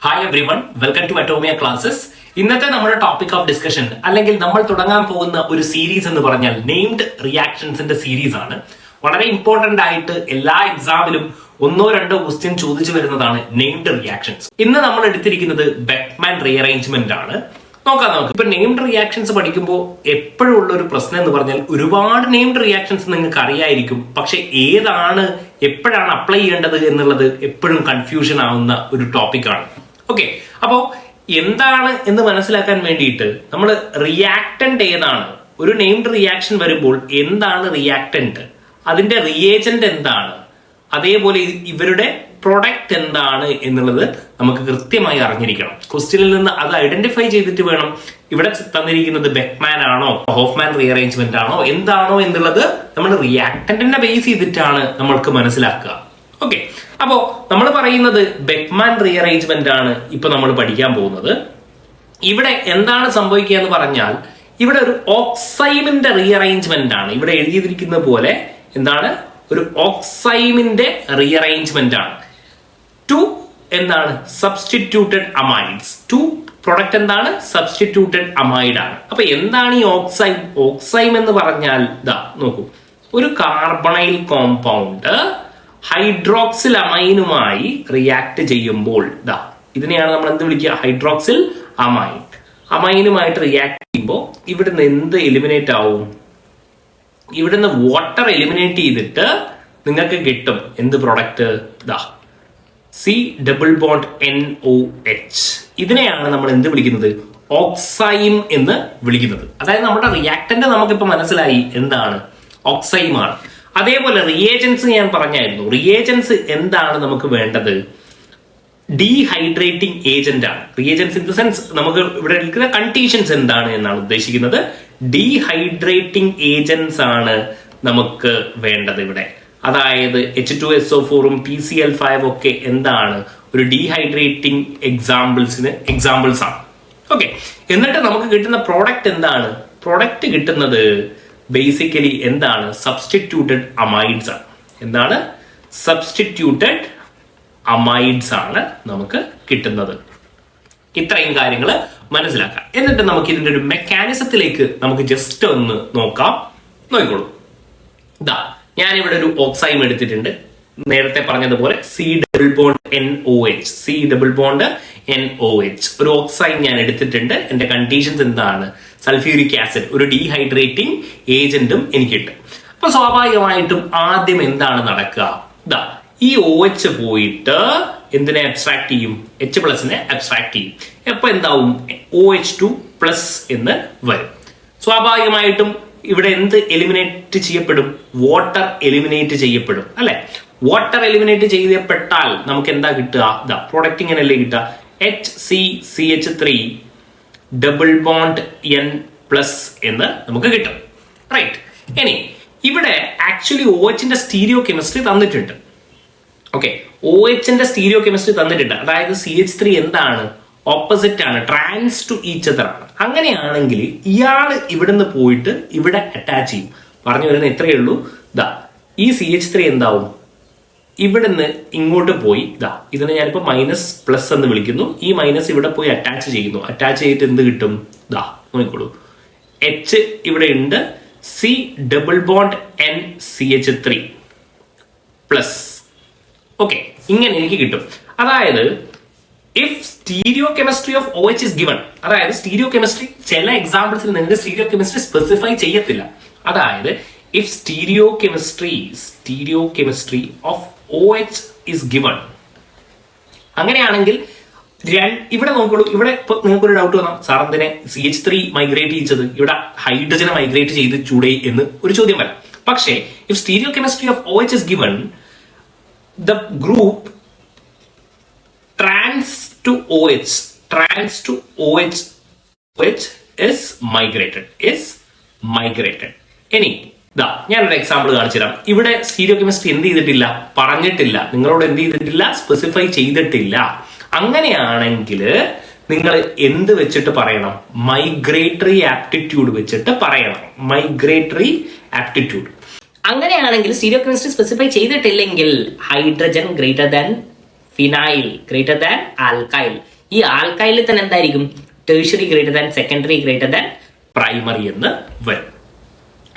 Hi everyone, welcome to Atomia classes. ഇന്നത്തെ നമ്മുടെ topic of discussion അല്ലെങ്കിൽ നമ്മൾ തുടങ്ങാൻ പോകുന്ന ഒരു സീരീസ് എന്ന് പറഞ്ഞാൽ നെയിംഡ് റിയാക്ഷൻസിന്റെ സീരീസ് ആണ്. വളരെ ഇമ്പോർട്ടന്റ് ആയിട്ട് എല്ലാ എക്സാമിലും ഒന്നോ രണ്ടോ ക്വസ്റ്റ്യൻ ചോദിച്ചു വരുന്നതാണ് നെയിംഡ് റിയാക്ഷൻസ്. ഇന്ന് നമ്മൾ എടുത്തിരിക്കുന്നത് ബെക്ക്മാൻ റീഅറേഞ്ച്മെന്റ് ആണ്. നോക്കാം. ഇപ്പൊ നെയിംഡ് റിയാക്ഷൻസ് പഠിക്കുമ്പോൾ എപ്പോഴും ഉള്ള ഒരു പ്രശ്നം എന്ന് പറഞ്ഞാൽ ഒരുപാട് നെയിംഡ് റിയാക്ഷൻസ് നിങ്ങൾക്ക് അറിയായിരിക്കും, പക്ഷെ ഏതാണ് എപ്പോഴാണ് അപ്ലൈ ചെയ്യേണ്ടത് എന്നുള്ളത് എപ്പോഴും കൺഫ്യൂഷൻ ആവുന്ന ഒരു ടോപ്പിക്കാണ്. ഓക്കെ, അപ്പോ എന്താണ് എന്ന് മനസ്സിലാക്കാൻ വേണ്ടിയിട്ട് നമ്മൾ റിയാക്ടന്റ് ഏതാണ്, ഒരു നെയിംഡ് റിയാക്ഷൻ വരുമ്പോൾ എന്താണ് റിയാക്ടന്റ്, അതിന്റെ റിയേജന്റ് എന്താണ്, അതേപോലെ ഇവരുടെ പ്രൊഡക്റ്റ് എന്താണ് എന്നുള്ളത് നമുക്ക് കൃത്യമായി അറിഞ്ഞിരിക്കണം. ക്വസ്റ്റ്യനിൽ നിന്ന് അത് ഐഡന്റിഫൈ ചെയ്തിട്ട് വേണം ഇവിടെ തന്നിരിക്കുന്നത് ബെക്ക്മാൻ ആണോ ഹോഫ്മാൻ റീഅറേഞ്ച്മെന്റ് ആണോ എന്താണോ എന്നുള്ളത് നമ്മൾ റിയാക്ടന്റിനെ ബേസ് ചെയ്തിട്ടാണ് നമ്മൾക്ക് മനസ്സിലാക്കുക. ഓക്കെ, അപ്പോ നമ്മൾ പറയുന്നത് ബെക്ക്മാൻ റീഅറേഞ്ച്മെന്റ് ആണ് ഇപ്പൊ നമ്മൾ പഠിക്കാൻ പോകുന്നത്. ഇവിടെ എന്താണ് സംഭവിക്കുക എന്ന് പറഞ്ഞാൽ ഇവിടെ ഒരു ഓക്സൈമിന്റെ റീഅറേഞ്ച്മെന്റ് ആണ്. ഇവിടെ എഴുതിയിരിക്കുന്ന പോലെ എന്താണ്, ഒരു ഓക്സൈമിന്റെ റീഅറേഞ്ച്മെന്റ് ആണ്. ടു എന്താണ്, സബ്സ്റ്റിറ്റ്യൂട്ടഡ് അമൈഡ്സ്. ടു പ്രൊഡക്റ്റ് എന്താണ്, സബ്സ്റ്റിറ്റ്യൂട്ടഡ് അമൈഡ് ആണ്. അപ്പൊ എന്താണ് ഈ ഓക്സൈം? ഓക്സൈം എന്ന് പറഞ്ഞാൽ ദാ നോക്കൂ, ഒരു കാർബണൈൽ കോമ്പൗണ്ട് ഹൈഡ്രോക്സിൽ അമൈനുമായി റിയാക്ട് ചെയ്യുമ്പോൾ ദാ ഇതിനെയാണ് നമ്മൾ എന്ത് വിളിക്കുക, ഹൈഡ്രോക്സിൽ അമൈൻ. അമൈനുമായിട്ട് റിയാക്ട് ചെയ്യുമ്പോൾ ഇവിടുന്ന് എന്ത് എലിമിനേറ്റ് ആവും, ഇവിടുന്ന് വാട്ടർ എലിമിനേറ്റ് ചെയ്തിട്ട് നിങ്ങൾക്ക് കിട്ടും എന്ത് പ്രൊഡക്റ്റ്, ദാ സി ഡബിൾ ബോണ്ട് NOH. ഇതിനെയാണ് നമ്മൾ എന്ത് വിളിക്കുന്നത്, ഓക്സൈം എന്ന് വിളിക്കുന്നത്. അതായത് നമ്മുടെ റിയാക്ടന്റ് നമുക്കിപ്പോ മനസ്സിലായി എന്താണ്, ഓക്സൈം ആണ്. അതേപോലെ റിയേജൻസ് ഞാൻ പറഞ്ഞായിരുന്നു. റിയേജൻസ് എന്താണ് നമുക്ക് വേണ്ടത്, ഡീഹൈഡ്രേറ്റിംഗ് ഏജന്റ് ആണ്. റിയേജൻസ് ഇൻ ദ സെൻസ് നമുക്ക് ഇവിടെ എടുക്കുന്ന കണ്ടീഷൻസ് എന്താണ് എന്നാണ് ഉദ്ദേശിക്കുന്നത്. ഡീഹൈഡ്രേറ്റിംഗ് ഏജന്റ്സ് ആണ് നമുക്ക് വേണ്ടത് ഇവിടെ. അതായത് H2SO4 PCl5 ഒക്കെ എന്താണ്, ഒരു ഡീഹൈഡ്രേറ്റിംഗ് എക്സാമ്പിൾസ് ആണ്. ഓക്കെ, എന്നിട്ട് നമുക്ക് കിട്ടുന്ന പ്രോഡക്റ്റ് എന്താണ്, പ്രോഡക്റ്റ് കിട്ടുന്നത് ബേസിക്കലി എന്താണ്, സബ്സ്റ്റിറ്റ്യൂട്ടഡ് അമൈഡ്സ് ആണ്. എന്താണ്, സബ്സ്റ്റിറ്റ്യൂട്ടഡ് അമൈഡ്സ് ആണ് നമുക്ക് കിട്ടുന്നത്. ഇത്രയും കാര്യങ്ങൾ മനസ്സിലാക്കാം. എന്നിട്ട് നമുക്ക് ഇതിന്റെ ഒരു മെക്കാനിസത്തിലേക്ക് നമുക്ക് ജസ്റ്റ് ഒന്ന് നോക്കിക്കോളൂ. ഇതാ ഞാനിവിടെ ഒരു ഓക്സൈം എടുത്തിട്ടുണ്ട്. നേരത്തെ പറഞ്ഞതുപോലെ C double bond NOH. C double bond NOH ഒരു ഓക്സൈം ഞാൻ എടുത്തിട്ടുണ്ട്. എന്റെ കണ്ടീഷൻസ് എന്താണ്, സൾഫ്യൂരിക് ആസിഡ് ഒരു ഡീഹൈഡ്രേറ്റിംഗ് ഏജന്റും എനിക്കുണ്ട്. അപ്പൊ സ്വാഭാവികമായിട്ടും ആദ്യം എന്താണ് നടക്കുക, ഇതാ ഈ OH പോയിട്ട് എന്തിനെ അബ്സ്ട്രാക്ട് ചെയ്യും, H+നെ അബ്സ്ട്രാക്ട് ചെയ്യും. അപ്പൊ എന്താവും, OH2+ എന്ന് വരും. സ്വാഭാവികമായിട്ടും ഇവിടെ എന്ത് എലിമിനേറ്റ് ചെയ്യപ്പെടും, വാട്ടർ എലിമിനേറ്റ് ചെയ്യപ്പെടും അല്ലെ. വാട്ടർ എലിമിനേറ്റ് ചെയ്യപ്പെട്ടാൽ നമുക്ക് എന്താ കിട്ടുക, ഇതാ പ്രോഡക്റ്റ് ഇങ്ങനെയല്ലേ കിട്ടുക, HCCH3 ഡബിൾ ബോണ്ട് N+ എന്ന് നമുക്ക് കിട്ടും. റൈറ്റ്, ഇനി ഇവിടെ ആക്ച്വലി OHന്റെ സ്റ്റീരിയോ കെമിസ്ട്രി തന്നിട്ടുണ്ട്. ഓക്കെ, OHന്റെ സ്റ്റീരിയോ കെമിസ്ട്രി തന്നിട്ടുണ്ട്. അതായത് CH3 എന്താണ്, ഓപ്പോസിറ്റ് ആണ്, ട്രാൻസ് ടു ഈച്ച് അതർ ആണ്. അങ്ങനെയാണെങ്കിൽ ഇയാള് ഇവിടുന്ന് പോയിട്ട് ഇവിടെ അറ്റാച്ച് ചെയ്യും. പറഞ്ഞു വരുന്ന ഇത്രയേ ഉള്ളൂ. ദാ ഈ CH3 എന്താവും, ഇവിടുന്ന് ഇങ്ങോട്ട് പോയി ദാ ഇതിനെ ഞാനിപ്പോ -+ എന്ന് വിളിക്കുന്നു. ഈ മൈനസ് ഇവിടെ പോയി അറ്റാച്ച് ചെയ്യുന്നു. അറ്റാച്ച് ചെയ്തിട്ട് എന്ത് കിട്ടും, ദാ നോക്കിക്കോളൂ, H ഇവിടെ ഉണ്ട്, C double bond NCH3+. Okay, ഇങ്ങനെ എനിക്ക് കിട്ടും. അതായത് if stereo chemistry of OH is given, അതായത് സ്റ്റീരിയോ കെമിസ്ട്രി ചില എക്സാമ്പിൾസിൽ നിങ്ങൾക്ക് സ്റ്റീരിയോ കെമിസ്ട്രി സ്പെസിഫൈ ചെയ്യത്തില്ല. അതായത് if stereo chemistry of OH is given, അങ്ങനെയാണെങ്കിൽ ഇവിടെ നോക്കൂ, ഇവിടെ ഇപ്പൊ നിങ്ങൾക്കൊരു ഡൗട്ട് വന്നാം, സാർ എന്തിനെ CH3 മൈഗ്രേറ്റ് ചെയ്തത്, ഇവിടെ ഹൈഡ്രജനെ മൈഗ്രേറ്റ് ചെയ്ത് ചൂടേ എന്ന് ഒരു ചോദ്യം വരാം. പക്ഷേ if stereo chemistry of OH is given, the group trans to OH is migrated. ഇനി ദാ ഞാനൊരു എക്സാമ്പിൾ കാണിച്ചു തരാം. ഇവിടെ സ്റ്റീരിയോ കെമിസ്ട്രി എന്ത് ചെയ്തിട്ടില്ല, പറഞ്ഞിട്ടില്ല, നിങ്ങളോട് എന്ത് ചെയ്തിട്ടില്ല, സ്പെസിഫൈ ചെയ്തിട്ടില്ല. അങ്ങനെയാണെങ്കിൽ നിങ്ങൾ എന്ത് വെച്ചിട്ട് പറയണം, മൈഗ്രേറ്ററി ആപ്റ്റിറ്റ്യൂഡ് വെച്ചിട്ട് പറയണം. Migratory aptitude. അങ്ങനെയാണെങ്കിൽ സ്റ്റീരിയോ കെമിസ്ട്രി സ്പെസിഫൈ ചെയ്തിട്ടില്ലെങ്കിൽ hydrogen greater than phenyl greater than alkyl. ഈ ആൽക്കൈലിൽ തന്നെ എന്തായിരിക്കും? Tertiary greater than secondary greater than primary എന്ന് വരും.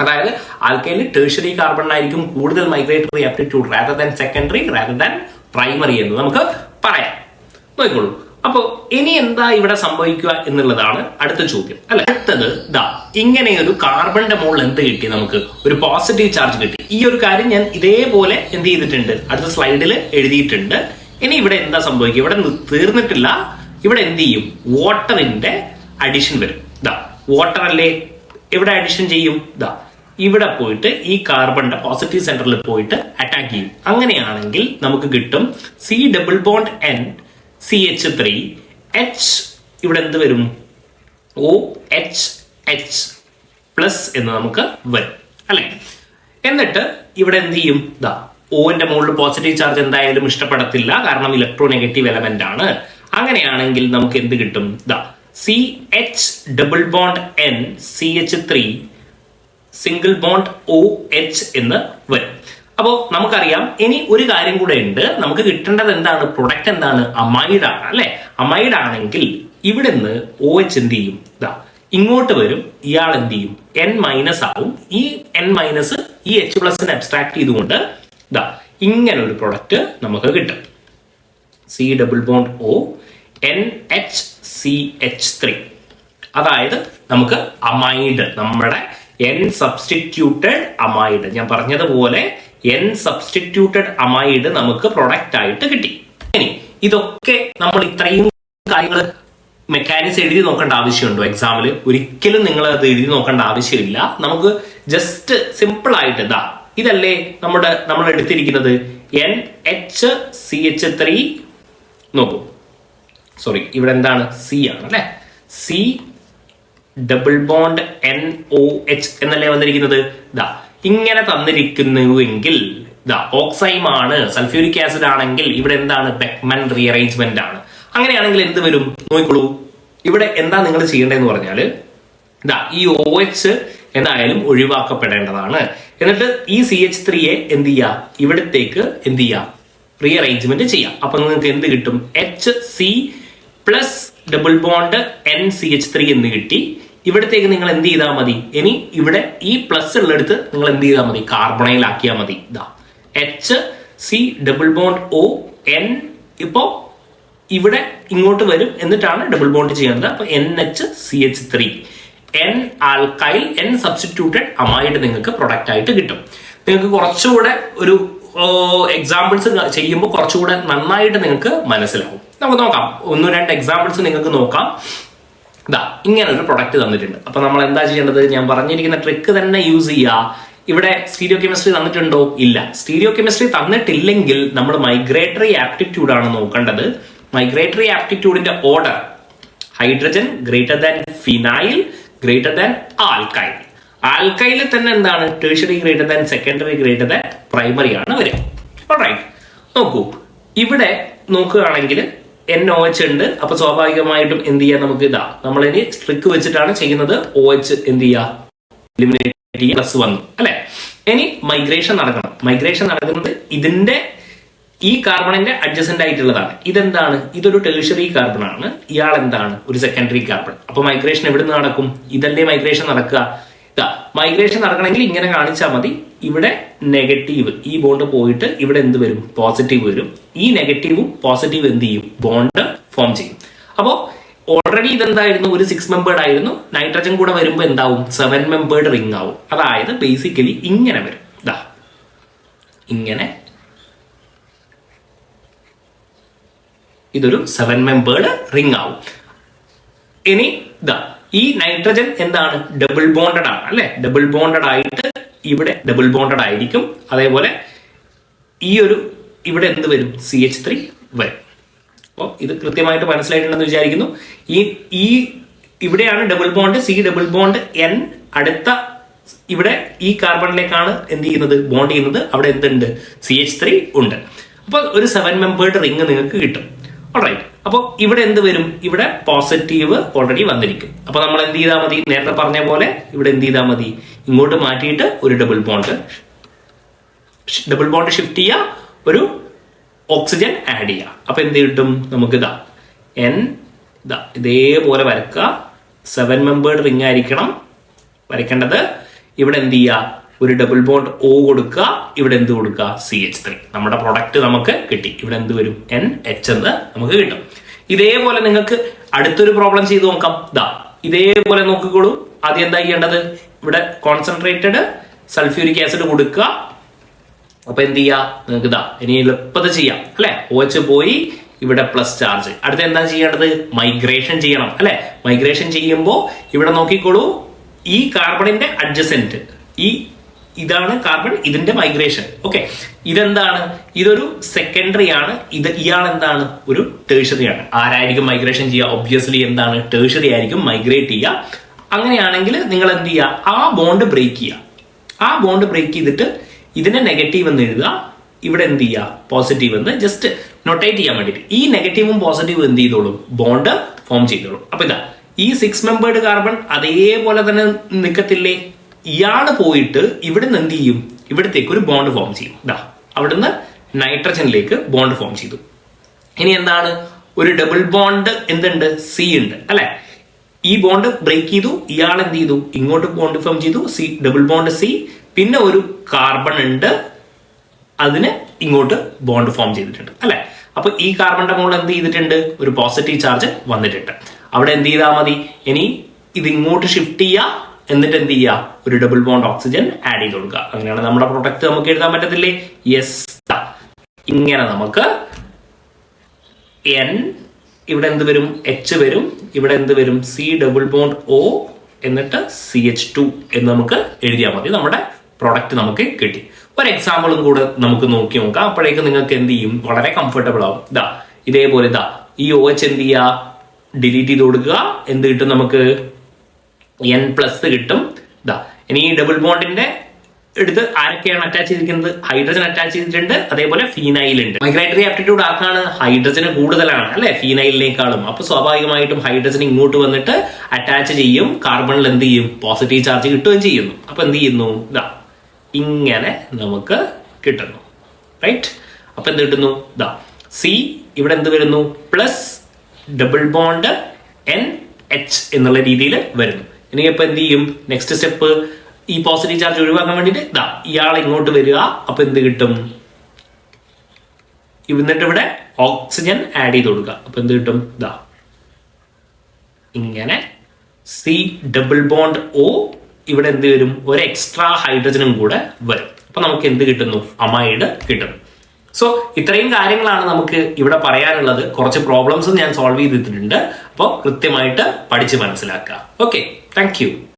അതായത് ആൽക്കൈലിൽ ടെർഷ്യറി കാർബണിനായിരിക്കും കൂടുതൽ migratory aptitude rather than secondary rather than primary എന്ന് നമുക്ക് പറയാം. നോക്കിക്കോളൂ. അപ്പോ ഇനി എന്താ ഇവിടെ സംഭവിക്കുക എന്നുള്ളതാണ് അടുത്ത ചോദ്യം അല്ലെ. അടുത്തത് ഇങ്ങനെ ഒരു കാർബണിന്റെ മുകളിൽ എന്ത് കിട്ടി? നമുക്ക് ഒരു പോസിറ്റീവ് ചാർജ് കിട്ടി. ഈ ഒരു കാര്യം ഞാൻ ഇതേപോലെ എന്ത് ചെയ്തിട്ടുണ്ട്? അടുത്ത സ്ലൈഡിൽ എഴുതിയിട്ടുണ്ട്. ഇനി ഇവിടെ എന്താ സംഭവിക്കുക? ഇവിടെ തീർന്നിട്ടില്ല. ഇവിടെ എന്ത് ചെയ്യും? വാട്ടറിന്റെ അഡിഷൻ വരും. വാട്ടർ അല്ലേ ഇവിടെ അഡിഷൻ ചെയ്യും. ഇവിടെ പോയിട്ട് ഈ കാർബണിന്റെ പോസിറ്റീവ് സെന്ററിൽ പോയിട്ട് അറ്റാക്ക് ചെയ്യും. അങ്ങനെയാണെങ്കിൽ നമുക്ക് കിട്ടും C+N CH3 H. ഇവിടെ എന്ത് വരും? OH പ്ലസ് എന്ന് നമുക്ക് വരും അല്ലെ. എന്നിട്ട് ഇവിടെ എന്ത് ചെയ്യും? ഓന്റെ മുകളിൽ പോസിറ്റീവ് ചാർജ് എന്തായാലും ഇഷ്ടപ്പെടത്തില്ല, കാരണം ഇലക്ട്രോനെഗറ്റീവ് എലമെന്റ് ആണ്. അങ്ങനെയാണെങ്കിൽ നമുക്ക് എന്ത് കിട്ടും? CH+N CH3 single bond OH എന്ന് വരും. അപ്പോ നമുക്കറിയാം ഇനി ഒരു കാര്യം കൂടെ ഉണ്ട്. നമുക്ക് കിട്ടേണ്ടത് എന്താണ്? പ്രൊഡക്റ്റ് എന്താണ്? അമൈഡ് ആണ് അല്ലെ. അമൈഡ് ആണെങ്കിൽ ഇവിടെ നിന്ന് OH എന്ത് ചെയ്യും? ഇങ്ങോട്ട് വരും. ഇയാൾ എന്ത് ചെയ്യും? N- ആവും. ഈ N- ഈ H+ അബ്സ്ട്രാക്ട് ചെയ്തുകൊണ്ട് ഇങ്ങനെ ഒരു പ്രൊഡക്റ്റ് നമുക്ക് കിട്ടും. C+O NHCH3. അതായത് നമുക്ക് അമൈഡ്, നമ്മുടെ N സബ്സ്റ്റിറ്റ്യൂട്ടഡ് അമൈഡ്, ഞാൻ പറഞ്ഞതുപോലെ N സബ്സ്റ്റിറ്റ്യൂട്ടഡ് അമൈഡ് നമുക്ക് പ്രൊഡക്റ്റ് ആയിട്ട് കിട്ടി. ഇനി ഇതൊക്കെ നമ്മൾ ഇത്രയും കാര്യങ്ങൾ മെക്കാനിക്സ് എഴുതി നോക്കേണ്ട ആവശ്യമുണ്ടോ എക്സാമിൽ? ഒരിക്കലും നിങ്ങൾ അത് എഴുതി നോക്കേണ്ട ആവശ്യമില്ല. നമുക്ക് ജസ്റ്റ് സിമ്പിൾ ആയിട്ട് ഇതല്ലേ നമ്മൾ എടുത്തിരിക്കുന്നത് NHCH3. നോക്കൂ, സോറി, ഇവിടെ എന്താണ്? C ആണ് അല്ലെ. C+NOH എന്നല്ലേ വന്നിരിക്കുന്നത്. ഇങ്ങനെ തന്നിരിക്കുന്നുവെങ്കിൽ ഓക്സൈം ആണ്, സൾഫ്യൂരിക് ആസിഡ് ആണെങ്കിൽ ഇവിടെ എന്താണ്? ബെക്ക്മൻ റീഅറേഞ്ച്മെന്റ് ആണ്. അങ്ങനെയാണെങ്കിൽ എന്ത് വരും? നോക്കിക്കോളൂ. ഇവിടെ എന്താ നിങ്ങൾ ചെയ്യേണ്ടതെന്ന് പറഞ്ഞാല് ഈ OH എന്തായാലും ഒഴിവാക്കപ്പെടേണ്ടതാണ്. എന്നിട്ട് ഈ CH3യെ എന്ത് ചെയ്യാ? ഇവിടത്തേക്ക് എന്ത് ചെയ്യാം? റീഅറേഞ്ച്മെന്റ് ചെയ്യാം. അപ്പൊ നിങ്ങൾക്ക് എന്ത് കിട്ടും? HC+NCH3 എന്ന് കിട്ടി. ഇവിടത്തേക്ക് നിങ്ങൾ എന്ത് ചെയ്താൽ മതി? ഇനി ഇവിടെ ഈ പ്ലസ് ഉള്ളടുത്ത് നിങ്ങൾ എന്ത് ചെയ്താൽ മതി? കാർബണൈൽ ആക്കിയാൽ മതി. HC+O_N. ഇപ്പോ ഇവിടെ ഇങ്ങോട്ട് വരും, എന്നിട്ടാണ് ഡബിൾ ബോണ്ട് ചെയ്യേണ്ടത്. അപ്പൊ NHCH3 N alkyl N substituted amide നിങ്ങൾക്ക് പ്രൊഡക്റ്റ് ആയിട്ട് കിട്ടും. നിങ്ങൾക്ക് കുറച്ചുകൂടെ ഒരു എക്സാമ്പിൾസ് ചെയ്യുമ്പോൾ കുറച്ചുകൂടെ നന്നായിട്ട് നിങ്ങൾക്ക് മനസ്സിലാവും. നമുക്ക് നോക്കാം, 1-2 എക്സാമ്പിൾസ് നിങ്ങൾക്ക് നോക്കാം. ഇങ്ങനെ ഒരു പ്രൊഡക്റ്റ് തന്നിട്ടുണ്ട്. അപ്പൊ നമ്മൾ എന്താ ചെയ്യേണ്ടത്? ഞാൻ പറഞ്ഞിരിക്കുന്ന ട്രിക്ക് തന്നെ യൂസ് ചെയ്യുക. ഇവിടെ സ്റ്റീരിയോ കെമിസ്ട്രി തന്നിട്ടുണ്ടോ? ഇല്ല. സ്റ്റീരിയോ കെമിസ്ട്രി തന്നിട്ടില്ലെങ്കിൽ നമ്മൾ മൈഗ്രേറ്ററി ആപ്റ്റിറ്റ്യൂഡ് ആണ് നോക്കേണ്ടത്. മൈഗ്രേറ്ററി ആപ്റ്റിറ്റ്യൂഡിന്റെ order hydrogen greater than phenyl greater than alkyl. ആൽക്കൈലിൽ തന്നെ എന്താണ്? Tertiary greater than secondary greater than primary ആണ് വരിക. ഓൾറൈറ്റ്, നോക്കൂ, ഇവിടെ നോക്കുകയാണെങ്കിൽ NOH ഉണ്ട്. അപ്പൊ സ്വാഭാവികമായിട്ടും എന്ത് ചെയ്യാം? നമുക്ക് നമ്മളിനി ട്രിക്ക് വെച്ചിട്ടാണ് ചെയ്യുന്നത്. OH എന്ത് ചെയ്യാ? എലിമിനേറ്റ് ചെയ്യുക. പ്ലസ് വന്നു അല്ലെ. ഇനി മൈഗ്രേഷൻ നടക്കണം. മൈഗ്രേഷൻ നടക്കുന്നത് ഇതിന്റെ ഈ കാർബണിന്റെ അഡ്ജസന്റ് ആയിട്ടുള്ളതാണ്. ഇതെന്താണ്? ഇതൊരു ടെർഷ്യറി കാർബൺ ആണ്. ഇയാൾ എന്താണ്? ഒരു സെക്കൻഡറി കാർബൺ. അപ്പൊ മൈഗ്രേഷൻ എവിടെ നിന്ന് നടക്കും? ഇതല്ലേ മൈഗ്രേഷൻ നടക്കുക. മൈഗ്രേഷൻ നടക്കണമെങ്കിൽ ഇങ്ങനെ കാണിച്ചാൽ മതി. ഇവിടെ നെഗറ്റീവ്, ഈ ബോണ്ട് പോയിട്ട് ഇവിടെ എന്ത് വരും? പോസിറ്റീവ് വരും. ഈ നെഗറ്റീവും പോസിറ്റീവ് എന്ത് ചെയ്യും? ബോണ്ട് ഫോം ചെയ്യും. അപ്പോ ഓൾറെഡി ഇതെന്തായിരുന്നു? ഒരു 6 മെമ്പേർഡ് ആയിരുന്നു. നൈട്രജൻ കൂടെ വരുമ്പോൾ എന്താവും? 7 മെമ്പേർഡ് റിംഗ് ആവും. അതായത് ബേസിക്കലി ഇങ്ങനെ വരും. ഇങ്ങനെ ഇതൊരു 7 മെമ്പേർഡ് റിംഗ് ആവും. ഇനി ഈ നൈട്രജൻ എന്താണ്? ഡബിൾ ബോണ്ടഡ് ആണ് അല്ലെ. ഡബിൾ ബോണ്ടഡ് ആയിട്ട് ഇവിടെ ഡബിൾ ബോണ്ടഡ് ആയിരിക്കും. അതേപോലെ ഈ ഒരു ഇവിടെ എന്ത് വരും? CH3 വരും. അപ്പോൾ ഇത് കൃത്യമായിട്ട് മനസ്സിലായിട്ടുണ്ടെന്ന് വിചാരിക്കുന്നു. ഈ ഇവിടെയാണ് ഡബിൾ ബോണ്ട്, C+N. അടുത്ത ഇവിടെ ഈ കാർബണിലേക്കാണ് എന്ത് ചെയ്യുന്നത്? ബോണ്ട് ചെയ്യുന്നത്. അവിടെ എന്തുണ്ട്? CH3 ഉണ്ട്. അപ്പൊ ഒരു 7 മെമ്പേർഡ് റിംഗ് നിങ്ങൾക്ക് കിട്ടും. ഓൾറൈറ്റ്, അപ്പൊ ഇവിടെ എന്ത് വരും? ഇവിടെ പോസിറ്റീവ് ഓൾറെഡി വന്നിരിക്കും. അപ്പൊ നമ്മൾ എന്ത് ചെയ്താൽ മതി? നേരത്തെ പറഞ്ഞ പോലെ ഇവിടെ എന്ത് ചെയ്താൽ മതി? ഇങ്ങോട്ട് മാറ്റിയിട്ട് ഒരു ഡബിൾ ബോണ്ട് ഷിഫ്റ്റ് ചെയ്യുക. ഒരു ഓക്സിജൻ ആഡ് ചെയ്യുക. അപ്പൊ എന്ത് കിട്ടും നമുക്ക്? ഇതേപോലെ വരക്കുക. 7 മെമ്പേർഡ് റിംഗ് ആയിരിക്കണം വരയ്ക്കേണ്ടത്. ഇവിടെ എന്ത് ചെയ്യുക? ഒരു ഡബിൾ ബോണ്ട് O കൊടുക്കുക. ഇവിടെ എന്ത് കൊടുക്കുക? CH3. നമ്മുടെ പ്രൊഡക്റ്റ് നമുക്ക് കിട്ടി. ഇവിടെ എന്ത് വരും? NH എന്ന് നമുക്ക് കിട്ടും. ഇതേപോലെ നിങ്ങൾക്ക് അടുത്തൊരു പ്രോബ്ലം ചെയ്ത് നോക്കാം. ഇതേപോലെ നോക്കിക്കോളൂ. ആദ്യം എന്താ ചെയ്യേണ്ടത്? ഇവിടെ കോൺസെൻട്രേറ്റഡ് സൾഫ്യൂരിക് ആസിഡ് കൊടുക്കുക. അപ്പൊ എന്ത് ചെയ്യാ? നിങ്ങൾക്ക് ഇനി എളുപ്പത്തിൽ ചെയ്യാം അല്ലെ? OH പോയി, ഇവിടെ പ്ലസ് ചാർജ്. അടുത്ത എന്താ ചെയ്യേണ്ടത്? മൈഗ്രേഷൻ ചെയ്യണം അല്ലെ? മൈഗ്രേഷൻ ചെയ്യുമ്പോൾ ഇവിടെ നോക്കിക്കോളൂ, ഈ കാർബണിന്റെ അഡ്ജസെന്റ് ഇതാണ് കാർബൺ, ഇതിന്റെ മൈഗ്രേഷൻ. ഓക്കെ, ഇതെന്താണ്? ഇതൊരു സെക്കൻഡറി ആണ്. ഇയാൾ എന്താണ്? ഒരു ടേഴ്സറി ആണ്. ആരായിരിക്കും മൈഗ്രേഷൻ ചെയ്യുക? ഒബ്വിയസ്ലി എന്താണ്? ടേഴ്സറി ആയിരിക്കും മൈഗ്രേറ്റ് ചെയ്യുക. അങ്ങനെയാണെങ്കിൽ നിങ്ങൾ എന്ത് ചെയ്യുക? ആ ബോണ്ട് ബ്രേക്ക് ചെയ്യുക. ആ ബോണ്ട് ബ്രേക്ക് ചെയ്തിട്ട് ഇതിനെ നെഗറ്റീവ് എന്ന് എഴുതുക. ഇവിടെ എന്ത് ചെയ്യുക? പോസിറ്റീവ് എന്ന് ജസ്റ്റ് നൊട്ടേറ്റ് ചെയ്യാൻ വേണ്ടിയിട്ട്. ഈ നെഗറ്റീവും പോസിറ്റീവും എന്ത് ചെയ്തോളൂ? ബോണ്ട് ഫോം ചെയ്തോളൂ. അപ്പൊ ഈ 6 മെമ്പേർഡ് കാർബൺ അതേപോലെ തന്നെ നിൽക്കത്തില്ലേ? ഇയാള് പോയിട്ട് ഇവിടുന്ന് എന്ത് ചെയ്യും? ഇവിടത്തേക്ക് ഒരു ബോണ്ട് ഫോം ചെയ്യും. അവിടുന്ന് നൈട്രജനിലേക്ക് ബോണ്ട് ഫോം ചെയ്തു. ഇനി എന്താണ്? ഒരു ഡബിൾ ബോണ്ട് എന്തുണ്ട്? C ഉണ്ട് അല്ലെ? ഈ ബോണ്ട് ബ്രേക്ക് ചെയ്തു. ഇയാൾ എന്ത് ചെയ്തു? ഇങ്ങോട്ട് ബോണ്ട് ഫോം ചെയ്തു. Double bond C. പിന്നെ ഒരു കാർബൺ ഉണ്ട്, അതിന് ഇങ്ങോട്ട് ബോണ്ട് ഫോം ചെയ്തിട്ടുണ്ട് അല്ലെ? അപ്പൊ ഈ കാർബണിന്റെ മുകളിൽ എന്ത് ചെയ്തിട്ടുണ്ട്? ഒരു പോസിറ്റീവ് ചാർജ് വന്നിട്ടുണ്ട്. അവിടെ എന്ത് ചെയ്താൽ മതി? ഇനി ഇത് ഇങ്ങോട്ട് ഷിഫ്റ്റ് ചെയ്യുക. എന്നിട്ട് എന്ത് ചെയ്യുക? ഒരു ഡബിൾ ബോണ്ട് ഓക്സിജൻ ആഡ് ചെയ്ത് കൊടുക്കുക. അങ്ങനെയാണ് നമ്മുടെ പ്രൊഡക്റ്റ് നമുക്ക് എഴുതാൻ പറ്റത്തില്ലേ? യെസ്. ഇങ്ങനെ നമുക്ക് ഇവിടെ എന്ത് വരും? H വരും. ഇവിടെ എന്ത് വരും? C ഡബിൾ ബോണ്ട് O എന്നിട്ട് CH2 എന്ന് നമുക്ക് എഴുതിയാൽ മതി. നമ്മുടെ പ്രോഡക്റ്റ് നമുക്ക് കിട്ടി. ഒരു എക്സാമ്പിളും കൂടെ നമുക്ക് നോക്കി നോക്കാം. അപ്പോഴേക്ക് നിങ്ങൾക്ക് എന്ത് ചെയ്യും? വളരെ കംഫർട്ടബിൾ ആവും. ഇതേപോലെ ഈ OH എന്ത് ചെയ്യുക? ഡിലീറ്റ് ചെയ്ത് കൊടുക്കുക. എന്ത് കിട്ടും നമുക്ക്? N+ കിട്ടും. ഇനി ഈ ഡബിൾ ബോണ്ടിന്റെ എടുത്ത് ആരൊക്കെയാണ് അറ്റാച്ച് ചെയ്തിരിക്കുന്നത്? ഹൈഡ്രജൻ അറ്റാച്ച് ചെയ്തിട്ടുണ്ട്, അതേപോലെ ഫീനൈൽ ഉണ്ട്. മൈഗ്രേറ്ററി ആപ്റ്റിറ്റ്യൂഡ് ആർക്കാണ്? ഹൈഡ്രജന് കൂടുതലാണ് അല്ലെ ഫീനൈലിനേക്കാളും. അപ്പൊ സ്വാഭാവികമായിട്ടും ഹൈഡ്രജൻ ഇങ്ങോട്ട് വന്നിട്ട് അറ്റാച്ച് ചെയ്യും. കാർബണിൽ എന്ത് ചെയ്യും? പോസിറ്റീവ് ചാർജ് കിട്ടുകയും ചെയ്യുന്നു. അപ്പൊ എന്ത് ചെയ്യുന്നു? ഇങ്ങനെ നമുക്ക് കിട്ടുന്നു. റൈറ്റ്? അപ്പൊ എന്ത് കിട്ടുന്നു? C ഇവിടെ എന്ത് വരുന്നു? പ്ലസ് ഡബിൾ ബോണ്ട് NH എന്നുള്ള രീതിയിൽ വരുന്നു. ഇനി ഇപ്പൊ എന്ത് ചെയ്യും? നെക്സ്റ്റ് സ്റ്റെപ്പ്, ഈ പോസിറ്റീവ് ചാർജ് ഒഴിവാക്കാൻ വേണ്ടിയിട്ട് ഇയാൾ ഇങ്ങോട്ട് വരിക. അപ്പൊ എന്ത് കിട്ടും? എന്നിട്ട് ഇവിടെ ഓക്സിജൻ ആഡ് ചെയ്ത് കൊടുക്കുക. അപ്പൊ എന്ത് കിട്ടും? ഇങ്ങനെ C ഡബിൾ ബോണ്ട് O. ഇവിടെ എന്ത് വരും? ഒരു എക്സ്ട്രാ ഹൈഡ്രജനും കൂടെ വരും. അപ്പൊ നമുക്ക് എന്ത് കിട്ടുന്നു? അമൈഡ് കിട്ടുന്നു. സോ ഇത്രയും കാര്യങ്ങളാണ് നമുക്ക് ഇവിടെ പറയാനുള്ളത്. കുറച്ച് പ്രോബ്ലംസും ഞാൻ സോൾവ് ചെയ്തിട്ടുണ്ട്. അപ്പോൾ കൃത്യമായിട്ട് പഠിച്ച് മനസ്സിലാക്കുക. Okay, thank you.